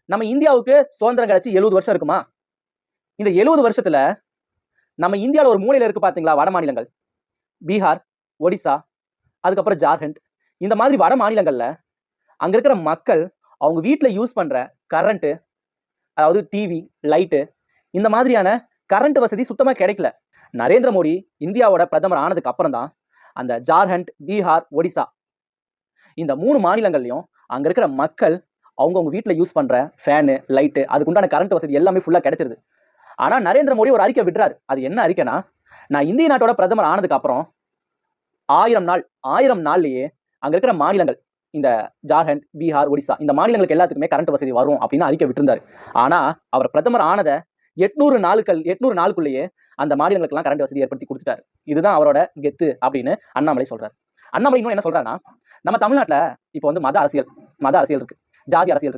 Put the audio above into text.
நம்ம இந்தியாவுக்கு சுதந்திரம் கிடைச்சி 70 வருஷம் இருக்குமா? இந்த 70 வருஷத்துல நம்ம இந்தியாவில் ஒரு மூலையில இருக்கு பாத்தீங்களா வட மாநிலங்கள், பீகார், ஒடிசா, அதுக்கப்புறம் ஜார்க்கண்ட், இந்த மாதிரி வட மாநிலங்கள்ல அங்க இருக்கிற மக்கள் அவங்க வீட்டுல யூஸ் பண்ற கரண்ட், அதாவது டிவி, லைட்டு, இந்த மாதிரியான கரண்ட் வசதி சுத்தமா கிடைக்கல. நரேந்திர மோடி இந்தியாவோட பிரதமர் ஆனதுக்கு அப்புறம் தான் அந்த ஜார்க்கண்ட், பீகார், ஒடிசா இந்த 3 மாநிலங்கள்லயும் அங்க இருக்கிற மக்கள் அவங்கவுங்க வீட்டுல யூஸ் பண்ற ஃபேனு, லைட்டு, அதுக்கு உண்டான கரண்ட் வசதி எல்லாமே ஃபுல்லா கிடைச்சிருது. ஆனா நரேந்திர மோடி ஒரு அறிக்கை விடுறாரு. அது என்ன அறிக்கைனா, நான் இந்திய நாட்டோட பிரதமர் ஆனதுக்கு அப்புறம் 1000 நாள்லயே அங்க இருக்கிற மாநிலங்கள், இந்த ஜார்க்கண்ட், பீகார், ஒடிசா இந்த மாநிலங்களுக்கு எல்லாத்துக்குமே கரண்ட் வசதி வரும் அப்படின்னு அறிக்கை விட்டிருந்தாரு. ஆனா அவர் பிரதமர் ஆனத 800 நாளுக்குள்ளேயே அந்த மாநிலங்களுக்கு எல்லாம் கரண்ட் வசதி ஏற்படுத்தி கொடுத்துட்டாரு. இதுதான் அவரோட கெத்து அப்படின்னு அண்ணாமலை சொல்றாரு. அண்ணாமலை இன்னும் என்ன சொல்றாருன்னா, நம்ம தமிழ்நாட்டுல இப்ப வந்து மத அரசியல் இருக்கு, ஜாதி அரசியல் இருக்கு.